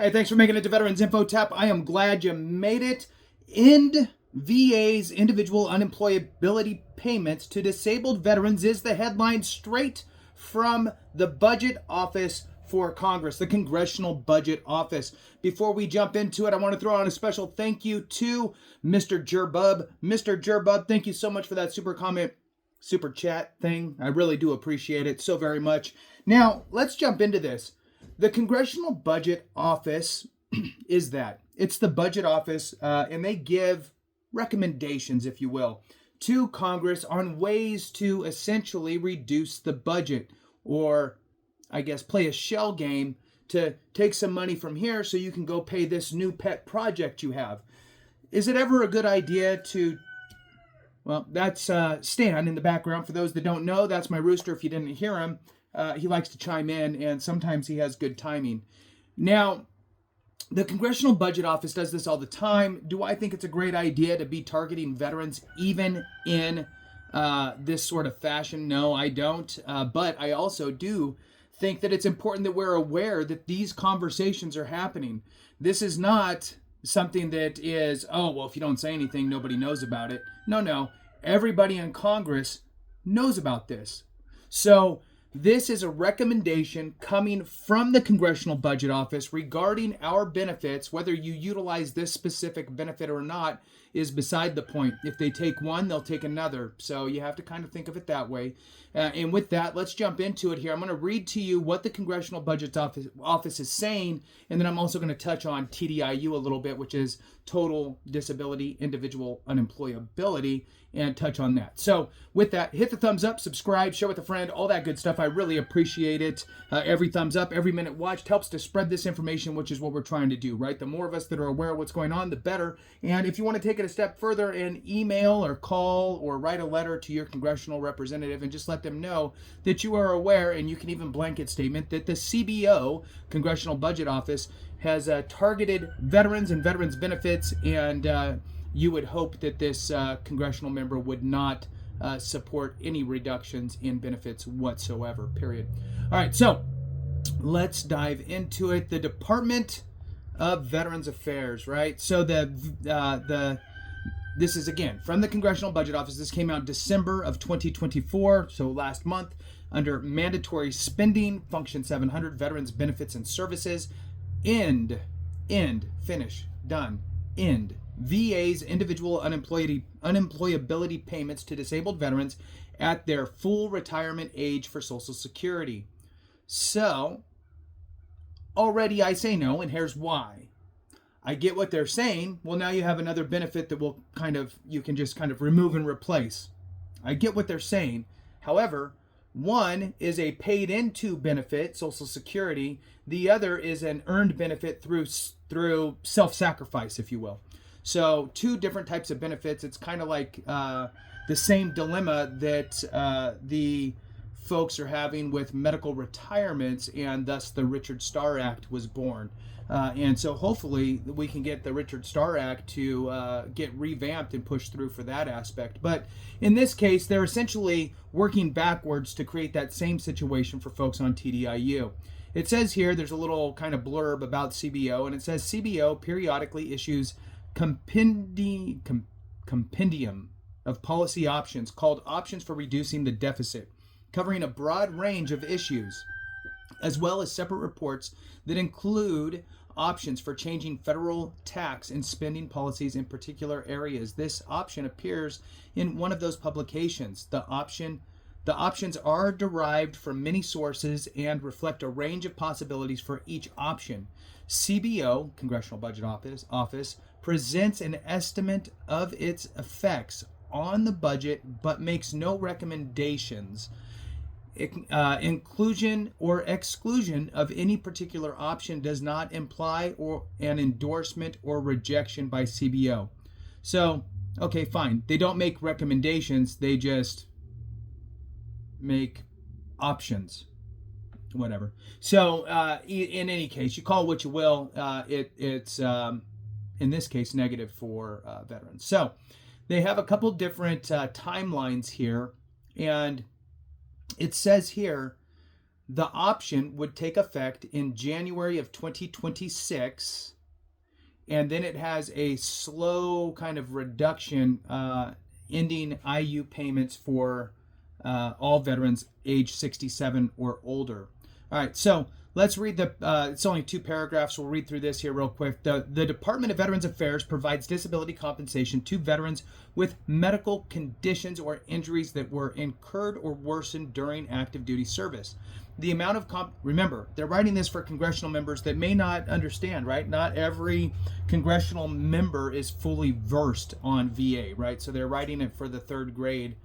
Hey, thanks for making it to Veterans Info Tap. I am glad you made it. End VA's individual unemployability payments to disabled veterans is the headline straight from the Budget Office for Congress, the Congressional Budget Office. Before we jump into it, I want to throw out a special thank you to Mr. Jerbub. Mr. Jerbub, thank you so much for that super chat thing. I really do appreciate it so very much. Now, let's jump into this. The Congressional Budget Office is that. It's the Budget Office, and they give recommendations, if you will, to Congress on ways to essentially reduce the budget, or I guess play a shell game to take some money from here so you can go pay this new pet project you have. Is it ever a good idea to... Well, that's Stan in the background. For those that don't know, that's my rooster if you didn't hear him. He likes to chime in, and sometimes he has good timing. Now, the Congressional Budget Office does this all the time. Do I think it's a great idea to be targeting veterans even in this sort of fashion? No, I don't. But I also do think that it's important that we're aware that these conversations are happening. This is not something that is, oh, well, if you don't say anything, nobody knows about it. No. Everybody in Congress knows about this. So this is a recommendation coming from the Congressional Budget Office regarding our benefits. Whether you utilize this specific benefit or not is beside the point. If they take one, they'll take another. So you have to kind of think of it that way. And with that, let's jump into it here. I'm going to read to you what the Congressional Budget Office is saying, and then I'm also going to touch on TDIU a little bit, which is total disability, individual unemployability, and touch on that. So with that, hit the thumbs up, subscribe, share with a friend, all that good stuff. I really appreciate it. Every thumbs up, every minute watched helps to spread this information, which is what we're trying to do, right? The more of us that are aware of what's going on, the better. And if you want to take it a step further and email or call or write a letter to your congressional representative and just let them know that you are aware, and you can even blanket statement that the CBO, Congressional Budget Office, has targeted veterans and veterans benefits, and you would hope that this congressional member would not support any reductions in benefits whatsoever, period. All right, so let's dive into it. The Department of Veterans Affairs, right? So this is, again, from the Congressional Budget Office. This came out December of 2024, so last month, under mandatory spending, Function 700, Veterans Benefits and Services, end, finish, done, end. VA's individual unemployability payments to disabled veterans at their full retirement age for Social Security. So, already I say no, and here's why. I get what they're saying. Well, now you have another benefit that will you can just kind of remove and replace. I get what they're saying. However, one is a paid into benefit, Social Security. The other is an earned benefit through self-sacrifice, if you will. So two different types of benefits. It's kind of like the same dilemma that the folks are having with medical retirements, and thus the Richard Starr Act was born. And so hopefully we can get the Richard Starr Act to get revamped and pushed through for that aspect. But in this case, they're essentially working backwards to create that same situation for folks on TDIU. It says here, there's a little kind of blurb about CBO, and it says CBO periodically issues compendium of policy options called Options for Reducing the Deficit, covering a broad range of issues, as well as separate reports that include options for changing federal tax and spending policies in particular areas. This option appears in one of those publications. The options are derived from many sources and reflect a range of possibilities for each option. CBO, Congressional Budget Office, presents an estimate of its effects on the budget, but makes no recommendations. Inclusion or exclusion of any particular option does not imply an endorsement or rejection by CBO. So, okay, fine. They don't make recommendations. They just make options. Whatever. So, in any case, you call it what you will. It's in this case, negative for veterans. So, they have a couple different timelines here, and it says here The option would take effect in January of 2026, and then it has a slow kind of reduction, ending IU payments for all veterans age 67 or older. All right, so let's read it's only 2 paragraphs. We'll read through this here real quick. The Department of Veterans Affairs provides disability compensation to veterans with medical conditions or injuries that were incurred or worsened during active duty service. The amount of remember, they're writing this for congressional members that may not understand, right? Not every congressional member is fully versed on VA, right? So they're writing it for the 3rd grade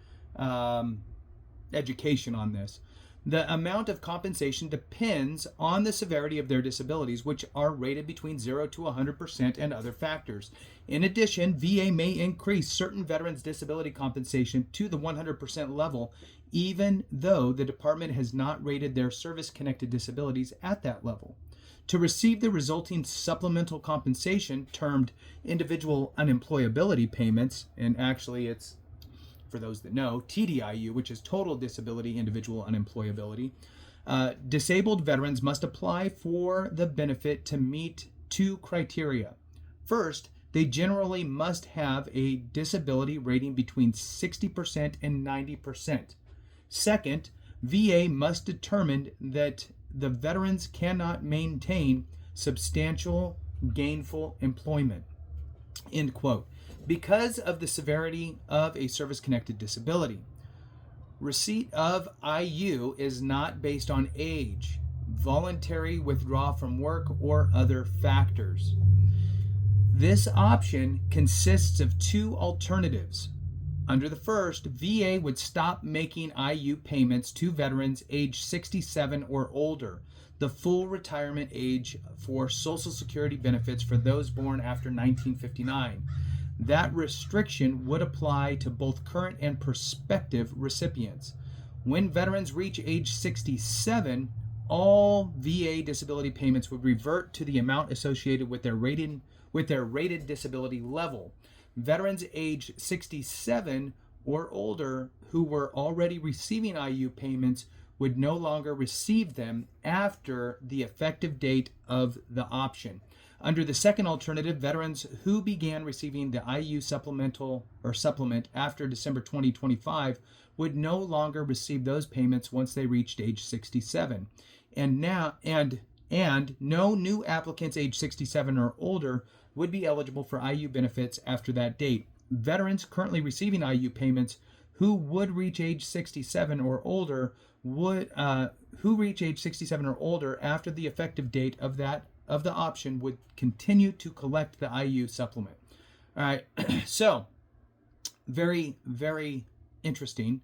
education on this. The amount of compensation depends on the severity of their disabilities, which are rated between 0 to 100% and other factors. In addition, VA may increase certain veterans' disability compensation to the 100% level, even though the department has not rated their service-connected disabilities at that level. To receive the resulting supplemental compensation, termed individual unemployability payments, and actually it's, for those that know, TDIU, which is total disability individual unemployability, disabled veterans must apply for the benefit to meet 2 criteria. First, they generally must have a disability rating between 60% and 90%. Second, VA must determine that the veterans cannot maintain substantial gainful employment. End quote. Because of the severity of a service-connected disability, receipt of IU is not based on age, voluntary withdrawal from work, or other factors. This option consists of 2 alternatives. Under the first, VA would stop making IU payments to veterans age 67 or older, the full retirement age for Social Security benefits for those born after 1959. That restriction would apply to both current and prospective recipients. When veterans reach age 67, all VA disability payments would revert to the amount associated with their rated disability level. Veterans age 67 or older who were already receiving IU payments would no longer receive them after the effective date of the option. Under the second alternative, veterans who began receiving the IU supplement after December 2025 would no longer receive those payments once they reached age 67. And no new applicants age 67 or older would be eligible for IU benefits after that date. Veterans currently receiving IU payments who would reach age 67 or older after the effective date of the option would continue to collect the IU supplement. All right, so very, very interesting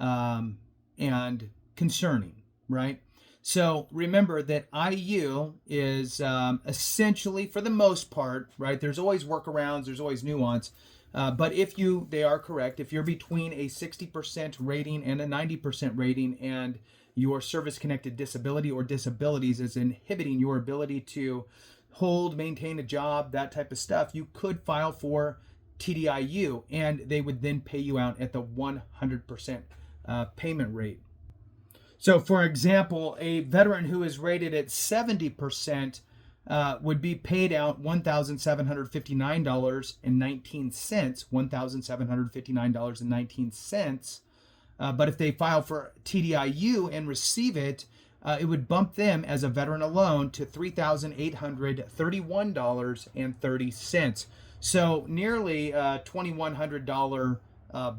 and concerning, right? So remember that IU is essentially, for the most part, right? There's always workarounds, there's always nuance, but they are correct, if you're between a 60% rating and a 90% rating and your service-connected disability or disabilities is inhibiting your ability to maintain a job, that type of stuff, you could file for TDIU, and they would then pay you out at the 100% payment rate. So, for example, a veteran who is rated at 70% would be paid out $1,759.19. But if they file for TDIU and receive it, it would bump them as a veteran alone to $3,831.30. So nearly a $2,100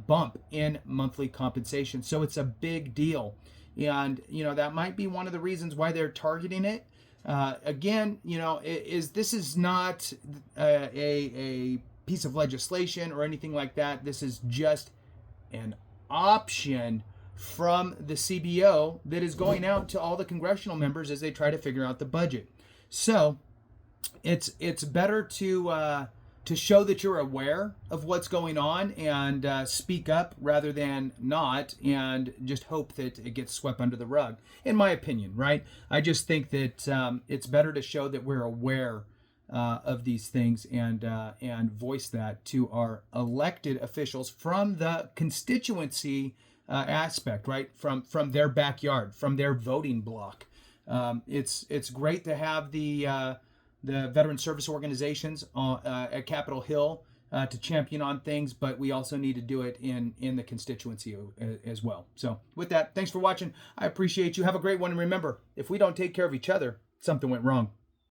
bump in monthly compensation. So it's a big deal. And, that might be one of the reasons why they're targeting it. Again, this is not a piece of legislation or anything like that. This is just an option from the CBO that is going out to all the congressional members as they try to figure out the budget. So it's better to show that you're aware of what's going on and speak up rather than not and just hope that it gets swept under the rug, in my opinion, right? I just think that it's better to show that we're aware of these things and voice that to our elected officials from the constituency aspect, right? From their backyard, from their voting block. It's great to have the veteran service organizations at Capitol Hill to champion on things, but we also need to do it in the constituency as well. So with that, thanks for watching. I appreciate you. Have a great one. And remember, if we don't take care of each other, something went wrong.